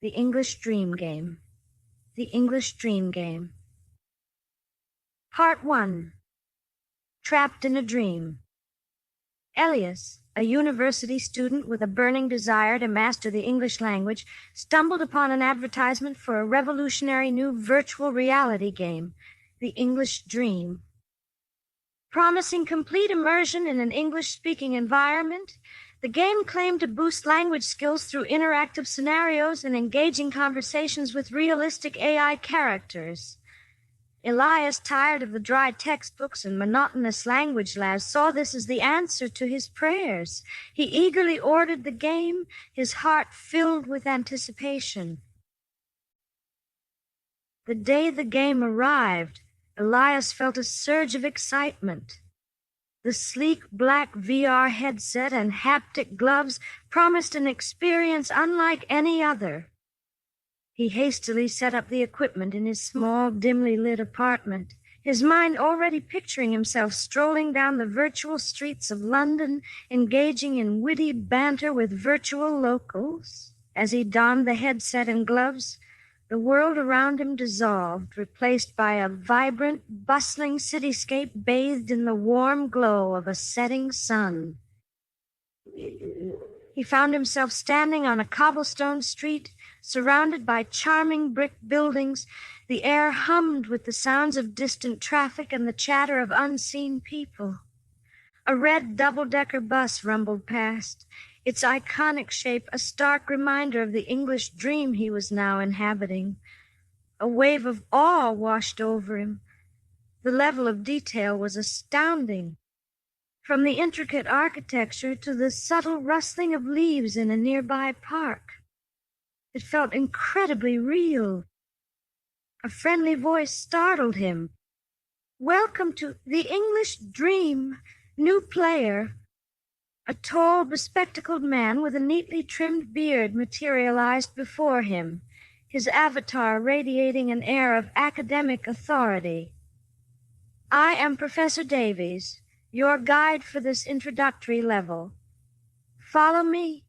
The English Dream Game. The English Dream Game. Part 1. Trapped in a Dream. Elias, a university student with a burning desire to master the English language, stumbled upon an advertisement for a revolutionary new virtual reality game, The English Dream. Promising complete immersion in an English-speaking environment, the game claimed to boost language skills through interactive scenarios and engaging conversations with realistic AI characters. Elias, tired of the dry textbooks and monotonous language labs, saw this as the answer to his prayers. He eagerly ordered the game, his heart filled with anticipation. The day the game arrived, Elias felt a surge of excitement. The sleek black VR headset and haptic gloves promised an experience unlike any other. He hastily set up the equipment in his small, dimly lit apartment, his mind already picturing himself strolling down the virtual streets of London, engaging in witty banter with virtual locals. As he donned the headset and gloves, the world around him dissolved, replaced by a vibrant, bustling cityscape bathed in the warm glow of a setting sun. He found himself standing on a cobblestone street, surrounded by charming brick buildings. The air hummed with the sounds of distant traffic and the chatter of unseen people. A red double-decker bus rumbled past, its iconic shape a stark reminder of the English dream he was now inhabiting. A wave of awe washed over him. The level of detail was astounding. From the intricate architecture to the subtle rustling of leaves in a nearby park. It felt incredibly real. A friendly voice startled him. "Welcome to the English Dream, new player." A tall, bespectacled man with a neatly trimmed beard materialized before him, his avatar radiating an air of academic authority. "I am Professor Davies, your guide for this introductory level. Follow me,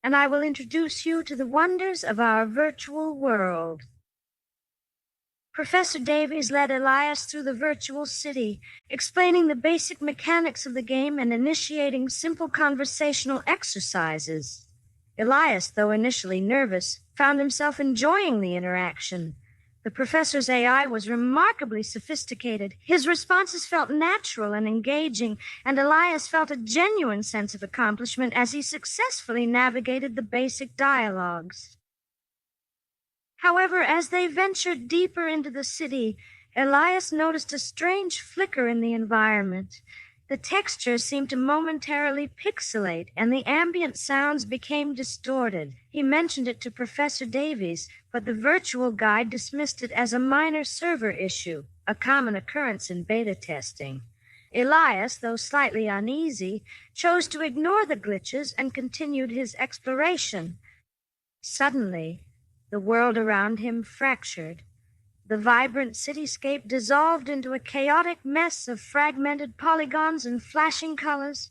and I will introduce you to the wonders of our virtual world." Professor Davies led Elias through the virtual city, explaining the basic mechanics of the game and initiating simple conversational exercises. Elias, though initially nervous, found himself enjoying the interaction. The professor's AI was remarkably sophisticated. His responses felt natural and engaging, and Elias felt a genuine sense of accomplishment as he successfully navigated the basic dialogues. However, as they ventured deeper into the city, Elias noticed a strange flicker in the environment. The texture seemed to momentarily pixelate, and the ambient sounds became distorted. He mentioned it to Professor Davies, but the virtual guide dismissed it as a minor server issue, a common occurrence in beta testing. Elias, though slightly uneasy, chose to ignore the glitches and continued his exploration. Suddenly, the world around him fractured. The vibrant cityscape dissolved into a chaotic mess of fragmented polygons and flashing colors.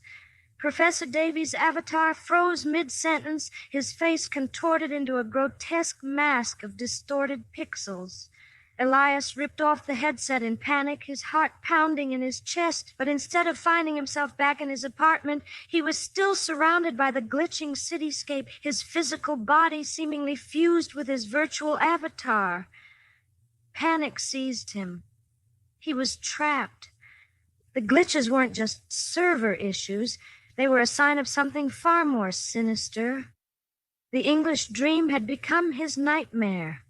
Professor Davies' avatar froze mid-sentence, his face contorted into a grotesque mask of distorted pixels. Elias ripped off the headset in panic, his heart pounding in his chest, but instead of finding himself back in his apartment, he was still surrounded by the glitching cityscape, his physical body seemingly fused with his virtual avatar. Panic seized him. He was trapped. The glitches weren't just server issues. They were a sign of something far more sinister. The English dream had become his nightmare.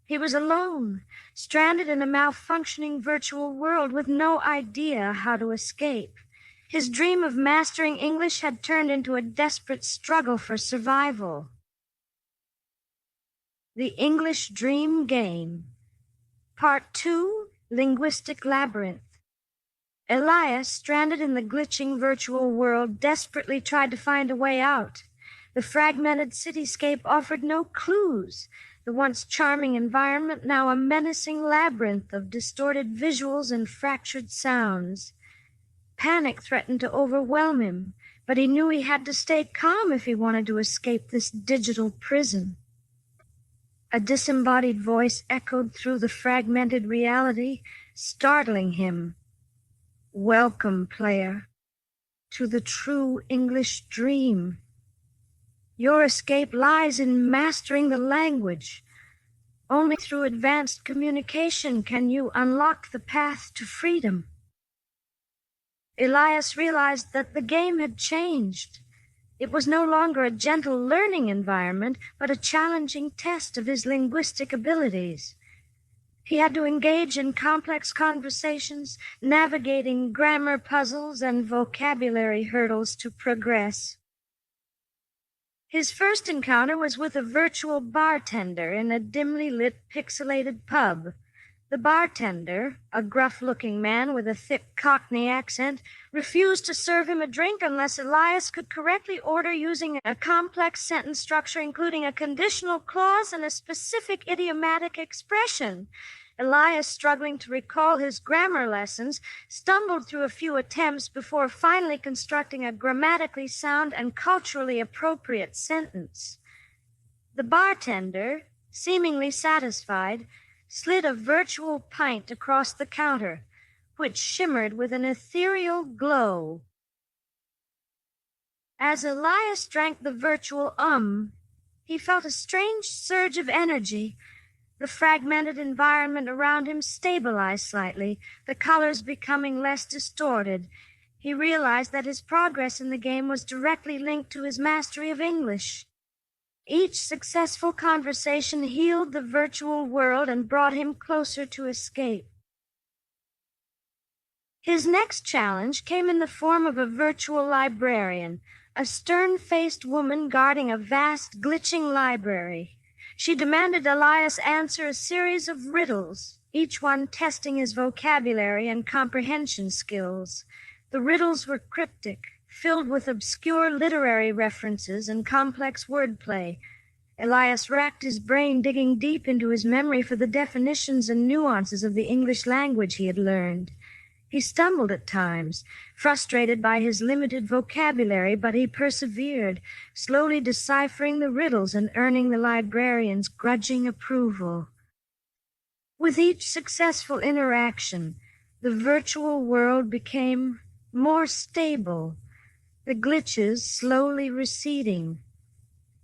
He was alone, stranded in a malfunctioning virtual world with no idea how to escape. His dream of mastering English had turned into a desperate struggle for survival. The English Dream Game. Part 2, Linguistic Labyrinth. Elias, stranded in the glitching virtual world, desperately tried to find a way out. The fragmented cityscape offered no clues. The once charming environment now a menacing labyrinth of distorted visuals and fractured sounds. Panic threatened to overwhelm him, but he knew he had to stay calm if he wanted to escape this digital prison. A disembodied voice echoed through the fragmented reality, startling him. Welcome, player, to the true English dream. Your escape lies in mastering the language. Only through advanced communication can you unlock the path to freedom. Elias realized that the game had changed. It was no longer a gentle learning environment, but a challenging test of his linguistic abilities. He had to engage in complex conversations, navigating grammar puzzles and vocabulary hurdles to progress. His first encounter was with a virtual bartender in a dimly lit, pixelated pub. The bartender, a gruff-looking man with a thick Cockney accent, refused to serve him a drink unless Elias could correctly order using a complex sentence structure including a conditional clause and a specific idiomatic expression. Elias, struggling to recall his grammar lessons, stumbled through a few attempts before finally constructing a grammatically sound and culturally appropriate sentence. The bartender, seemingly satisfied, slid a virtual pint across the counter, which shimmered with an ethereal glow. As Elias drank the virtual he felt a strange surge of energy. The fragmented environment around him stabilized slightly, the colors becoming less distorted. He realized that his progress in the game was directly linked to his mastery of English. Each successful conversation healed the virtual world and brought him closer to escape. His next challenge came in the form of a virtual librarian, a stern-faced woman guarding a vast, glitching library. She demanded Elias answer a series of riddles, each one testing his vocabulary and comprehension skills. The riddles were cryptic, filled with obscure literary references and complex wordplay. Elias racked his brain, digging deep into his memory for the definitions and nuances of the English language he had learned. He stumbled at times, frustrated by his limited vocabulary, but he persevered, slowly deciphering the riddles and earning the librarian's grudging approval. With each successful interaction, the virtual world became more stable, the glitches slowly receding.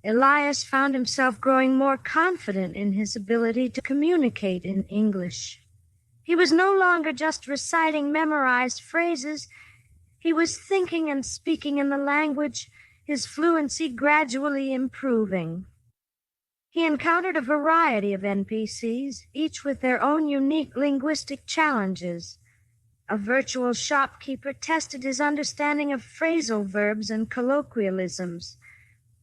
Elias found himself growing more confident in his ability to communicate in English. He was no longer just reciting memorized phrases. He was thinking and speaking in the language, his fluency gradually improving. He encountered a variety of NPCs, each with their own unique linguistic challenges. A virtual shopkeeper tested his understanding of phrasal verbs and colloquialisms.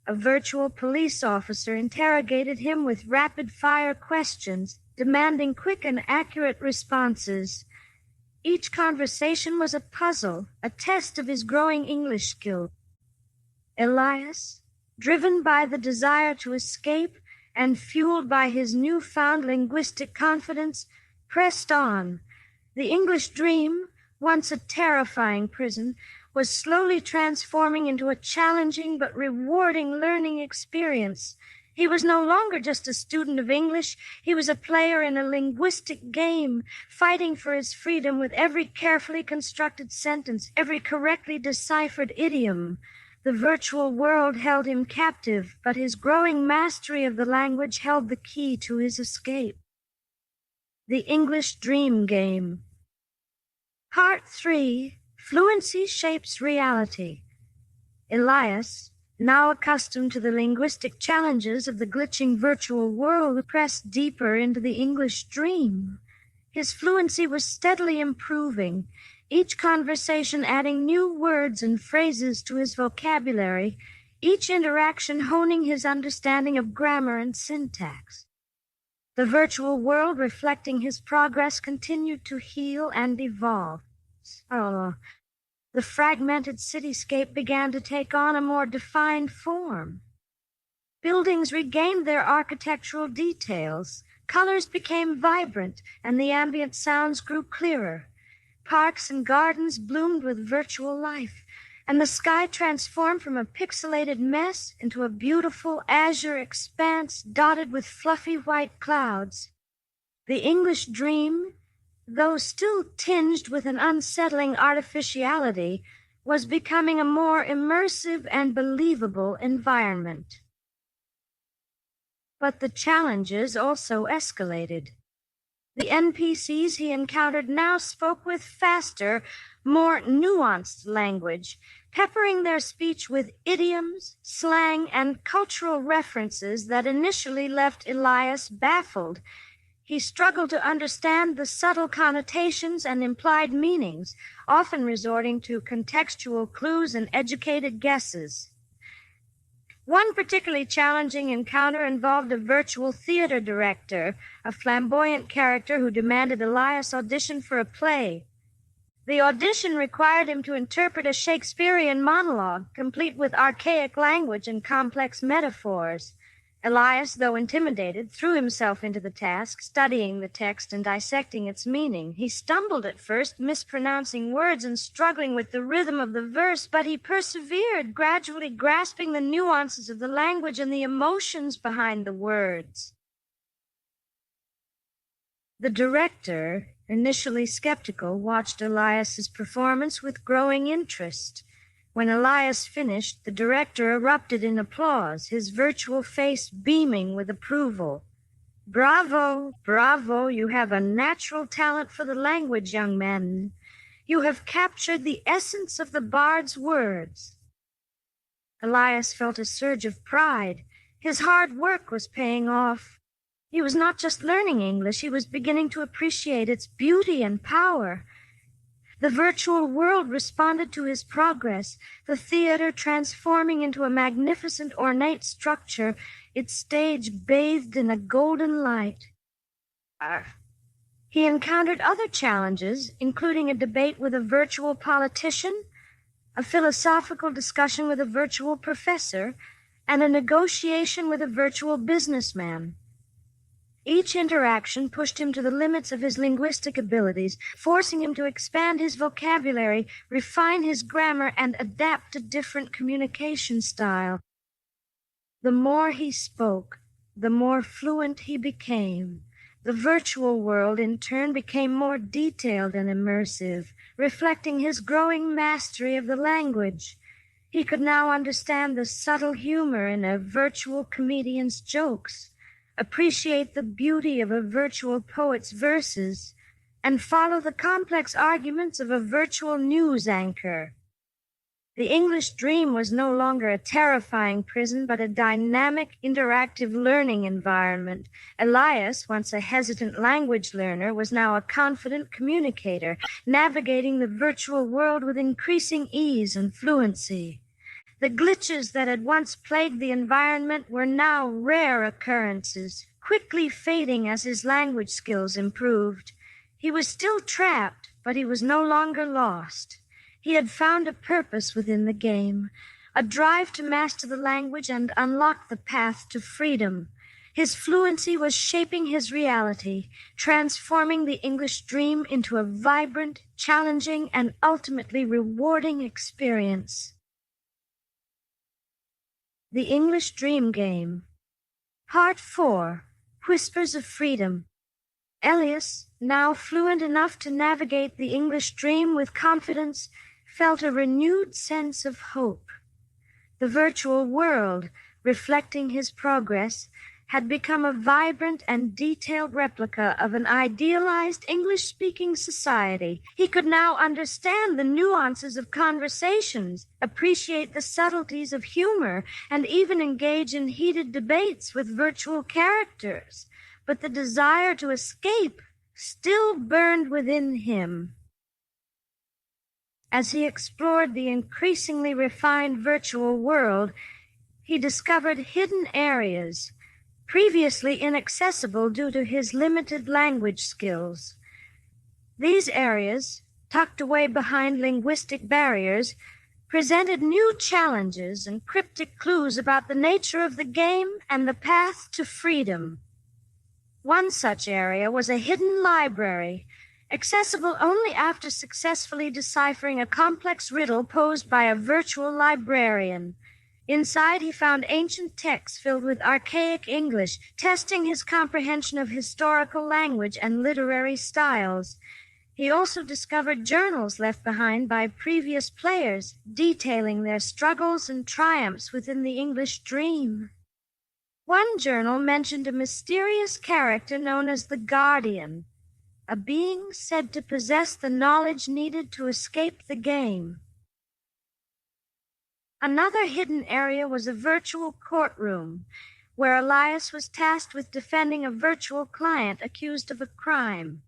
A virtual police officer interrogated him with rapid-fire questions, demanding quick and accurate responses. Each conversation was a puzzle, a test of his growing English skill. Elias, driven by the desire to escape and fueled by his newfound linguistic confidence, pressed on. The English dream, once a terrifying prison, was slowly transforming into a challenging but rewarding learning experience. He was no longer just a student of English. He was a player in a linguistic game, fighting for his freedom with every carefully constructed sentence, every correctly deciphered idiom. The virtual world held him captive, but his growing mastery of the language held the key to his escape. The English Dream Game. Part 3. Fluency Shapes Reality. Elias, now accustomed to the linguistic challenges of the glitching virtual world, pressed deeper into the English dream. His fluency was steadily improving, each conversation adding new words and phrases to his vocabulary, each interaction honing his understanding of grammar and syntax. The virtual world, reflecting his progress, continued to heal and evolve. The fragmented cityscape began to take on a more defined form. Buildings regained their architectural details. Colors became vibrant, and the ambient sounds grew clearer. Parks and gardens bloomed with virtual life. and the sky transformed from a pixelated mess into a beautiful azure expanse dotted with fluffy white clouds. The English dream, though still tinged with an unsettling artificiality, was becoming a more immersive and believable environment. But the challenges also escalated. The NPCs he encountered now spoke with faster, more nuanced language, peppering their speech with idioms, slang, and cultural references that initially left Elias baffled. He struggled to understand the subtle connotations and implied meanings, often resorting to contextual clues and educated guesses. One particularly challenging encounter involved a virtual theater director, a flamboyant character who demanded Elias audition for a play. The audition required him to interpret a Shakespearean monologue, complete with archaic language and complex metaphors. Elias, though intimidated, threw himself into the task, studying the text and dissecting its meaning. He stumbled at first, mispronouncing words and struggling with the rhythm of the verse, but he persevered, gradually grasping the nuances of the language and the emotions behind the words. The director, initially skeptical, watched Elias's performance with growing interest. When Elias finished, the director erupted in applause, his virtual face beaming with approval. "Bravo, bravo, you have a natural talent for the language, young man. You have captured the essence of the bard's words." Elias felt a surge of pride. His hard work was paying off. He was not just learning English, he was beginning to appreciate its beauty and power. The virtual world responded to his progress, the theater transforming into a magnificent, ornate structure, its stage bathed in a golden light. He encountered other challenges, including a debate with a virtual politician, a philosophical discussion with a virtual professor, and a negotiation with a virtual businessman. Each interaction pushed him to the limits of his linguistic abilities, forcing him to expand his vocabulary, refine his grammar, and adapt to different communication styles. The more he spoke, the more fluent he became. The virtual world, in turn, became more detailed and immersive, reflecting his growing mastery of the language. He could now understand the subtle humor in a virtual comedian's jokes, appreciate the beauty of a virtual poet's verses, and follow the complex arguments of a virtual news anchor. The English dream was no longer a terrifying prison, but a dynamic, interactive learning environment. Elias, once a hesitant language learner, was now a confident communicator, navigating the virtual world with increasing ease and fluency. The glitches that had once plagued the environment were now rare occurrences, quickly fading as his language skills improved. He was still trapped, but he was no longer lost. He had found a purpose within the game, a drive to master the language and unlock the path to freedom. His fluency was shaping his reality, transforming the English dream into a vibrant, challenging, and ultimately rewarding experience. The English Dream Game. Part 4. Whispers of Freedom. Elias, now fluent enough to navigate the English dream with confidence, felt a renewed sense of hope. The virtual world, reflecting his progress, had become a vibrant and detailed replica of an idealized English-speaking society. He could now understand the nuances of conversations, appreciate the subtleties of humor, and even engage in heated debates with virtual characters. But the desire to escape still burned within him. As he explored the increasingly refined virtual world, he discovered hidden areas previously inaccessible due to his limited language skills. These areas, tucked away behind linguistic barriers, presented new challenges and cryptic clues about the nature of the game and the path to freedom. One such area was a hidden library, accessible only after successfully deciphering a complex riddle posed by a virtual librarian. Inside, he found ancient texts filled with archaic English, testing his comprehension of historical language and literary styles. He also discovered journals left behind by previous players, detailing their struggles and triumphs within the English dream. One journal mentioned a mysterious character known as the Guardian, a being said to possess the knowledge needed to escape the game. Another hidden area was a virtual courtroom, where Elias was tasked with defending a virtual client accused of a crime.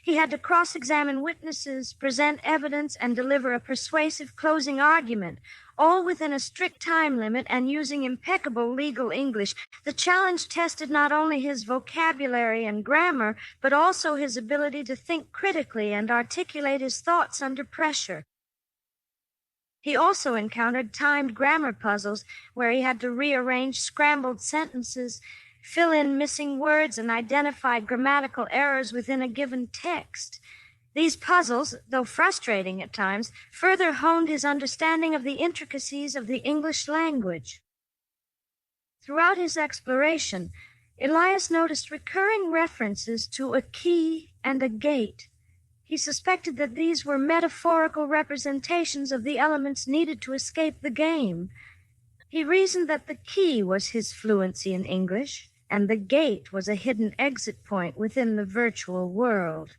He had to cross-examine witnesses, present evidence, and deliver a persuasive closing argument, all within a strict time limit and using impeccable legal English. The challenge tested not only his vocabulary and grammar, but also his ability to think critically and articulate his thoughts under pressure. He also encountered timed grammar puzzles where he had to rearrange scrambled sentences, fill in missing words, and identify grammatical errors within a given text. These puzzles, though frustrating at times, further honed his understanding of the intricacies of the English language. Throughout his exploration, Elias noticed recurring references to a key and a gate. He suspected that these were metaphorical representations of the elements needed to escape the game. He reasoned that the key was his fluency in English, and the gate was a hidden exit point within the virtual world.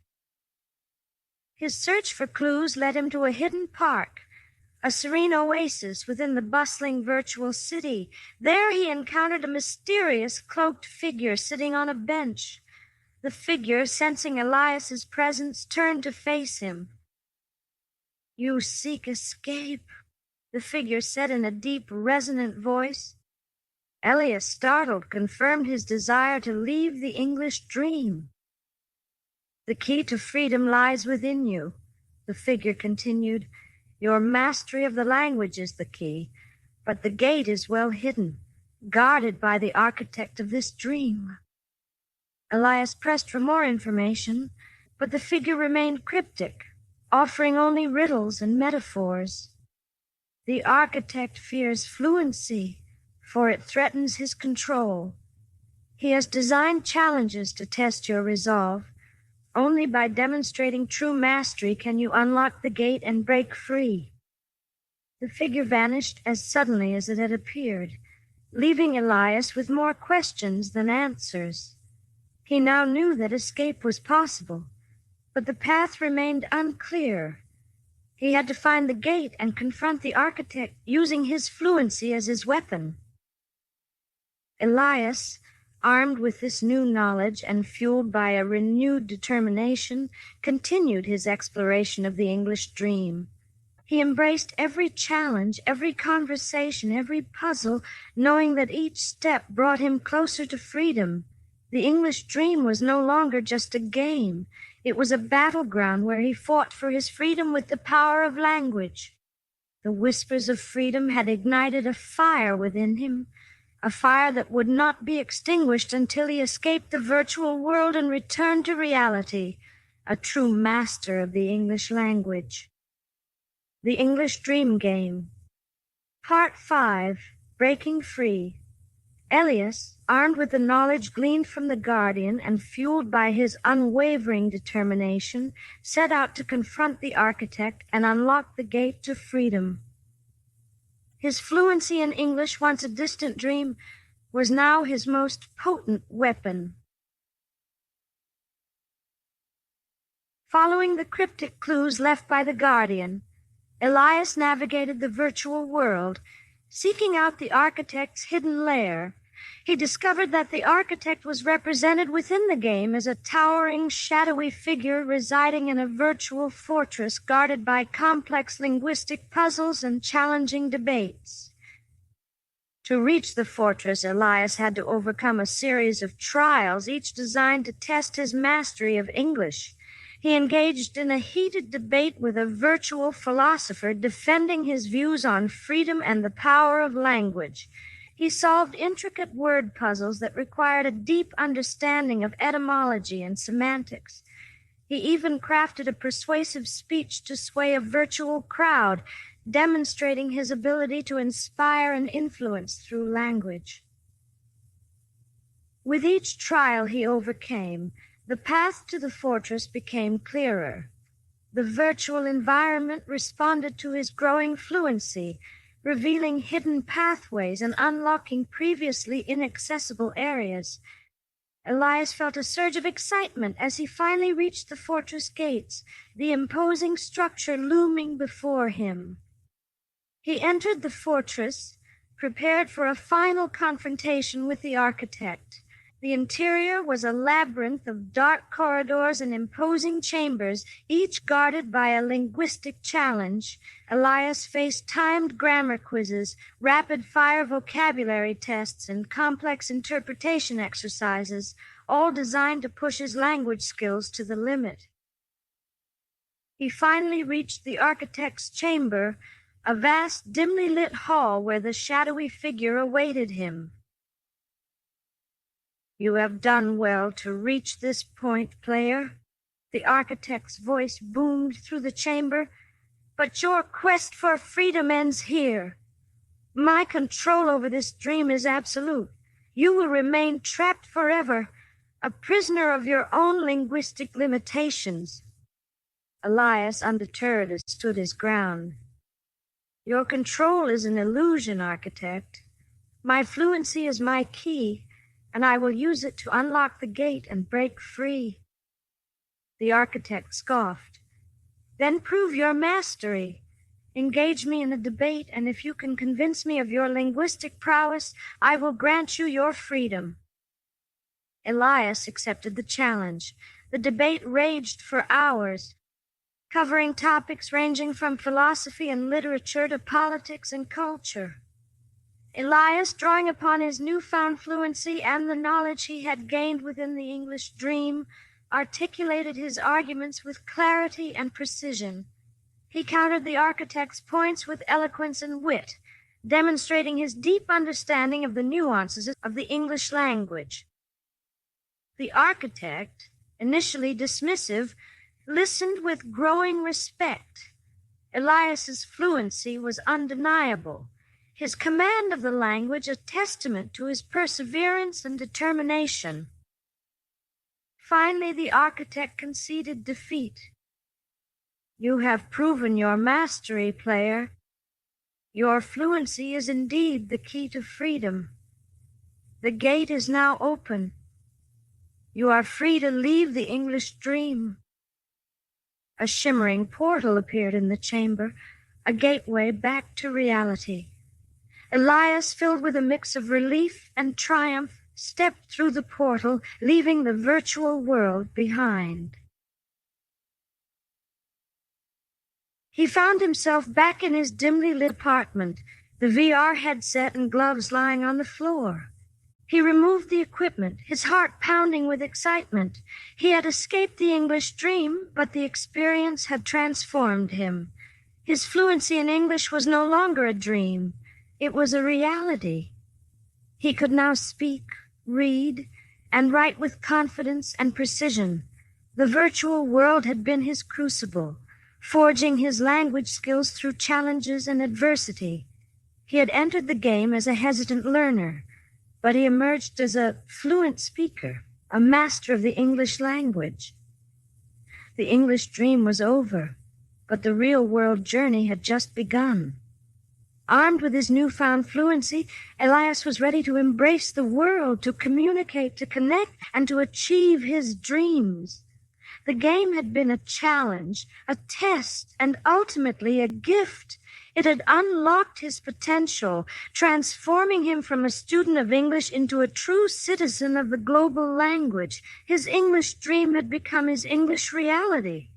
His search for clues led him to a hidden park, a serene oasis within the bustling virtual city. There he encountered a mysterious cloaked figure sitting on a bench. The figure, sensing Elias's presence, turned to face him. "You seek escape," the figure said in a deep, resonant voice. Elias, startled, confirmed his desire to leave the English dream. "The key to freedom lies within you," the figure continued. "Your mastery of the language is the key, but the gate is well hidden, guarded by the architect of this dream." Elias pressed for more information, but the figure remained cryptic, offering only riddles and metaphors. "The architect fears fluency, for it threatens his control. He has designed challenges to test your resolve. Only by demonstrating true mastery can you unlock the gate and break free." The figure vanished as suddenly as it had appeared, leaving Elias with more questions than answers. He now knew that escape was possible, but the path remained unclear. He had to find the gate and confront the architect, using his fluency as his weapon. Elias, armed with this new knowledge and fueled by a renewed determination, continued his exploration of the English dream. He embraced every challenge, every conversation, every puzzle, knowing that each step brought him closer to freedom. The English dream was no longer just a game. It was a battleground where he fought for his freedom with the power of language. The whispers of freedom had ignited a fire within him, a fire that would not be extinguished until he escaped the virtual world and returned to reality, a true master of the English language. The English Dream Game. Part 5. Breaking Free. Elias, armed with the knowledge gleaned from the Guardian and fueled by his unwavering determination, set out to confront the architect and unlock the gate to freedom. His fluency in English, once a distant dream, was now his most potent weapon. Following the cryptic clues left by the Guardian, Elias navigated the virtual world, seeking out the architect's hidden lair. He discovered that the architect was represented within the game as a towering, shadowy figure residing in a virtual fortress guarded by complex linguistic puzzles and challenging debates. To reach the fortress, Elias had to overcome a series of trials, each designed to test his mastery of English. He engaged in a heated debate with a virtual philosopher defending his views on freedom and the power of language. He solved intricate word puzzles that required a deep understanding of etymology and semantics. He even crafted a persuasive speech to sway a virtual crowd, demonstrating his ability to inspire and influence through language. With each trial he overcame, the path to the fortress became clearer. The virtual environment responded to his growing fluency, revealing hidden pathways and unlocking previously inaccessible areas. Elias felt a surge of excitement as he finally reached the fortress gates, the imposing structure looming before him. He entered the fortress, prepared for a final confrontation with the architect. The interior was a labyrinth of dark corridors and imposing chambers, each guarded by a linguistic challenge. Elias faced timed grammar quizzes, rapid-fire vocabulary tests, and complex interpretation exercises, all designed to push his language skills to the limit. He finally reached the architect's chamber, a vast, dimly lit hall where the shadowy figure awaited him. "You have done well to reach this point, player," the architect's voice boomed through the chamber, "but your quest for freedom ends here. My control over this dream is absolute. You will remain trapped forever, a prisoner of your own linguistic limitations." Elias, undeterred, stood his ground. "Your control is an illusion, architect. My fluency is my key, and I will use it to unlock the gate and break free." The architect scoffed. "Then prove your mastery. Engage me in a debate, and if you can convince me of your linguistic prowess, I will grant you your freedom." Elias accepted the challenge. The debate raged for hours, covering topics ranging from philosophy and literature to politics and culture. Elias, drawing upon his newfound fluency and the knowledge he had gained within the English dream, articulated his arguments with clarity and precision. He countered the architect's points with eloquence and wit, demonstrating his deep understanding of the nuances of the English language. The architect, initially dismissive, listened with growing respect. Elias's fluency was undeniable, his command of the language a testament to his perseverance and determination. Finally, the architect conceded defeat. "You have proven your mastery, player. Your fluency is indeed the key to freedom. The gate is now open. You are free to leave the English dream." A shimmering portal appeared in the chamber, a gateway back to reality. Elias, filled with a mix of relief and triumph, stepped through the portal, leaving the virtual world behind. He found himself back in his dimly lit apartment, the VR headset and gloves lying on the floor. He removed the equipment, his heart pounding with excitement. He had escaped the English dream, but the experience had transformed him. His fluency in English was no longer a dream. It was a reality. He could now speak, read, and write with confidence and precision. The virtual world had been his crucible, forging his language skills through challenges and adversity. He had entered the game as a hesitant learner, but he emerged as a fluent speaker, a master of the English language. The English dream was over, but the real-world journey had just begun. Armed with his newfound fluency, Elias was ready to embrace the world, to communicate, to connect, and to achieve his dreams. The game had been a challenge, a test, and ultimately a gift. It had unlocked his potential, transforming him from a student of English into a true citizen of the global language. His English dream had become his English reality.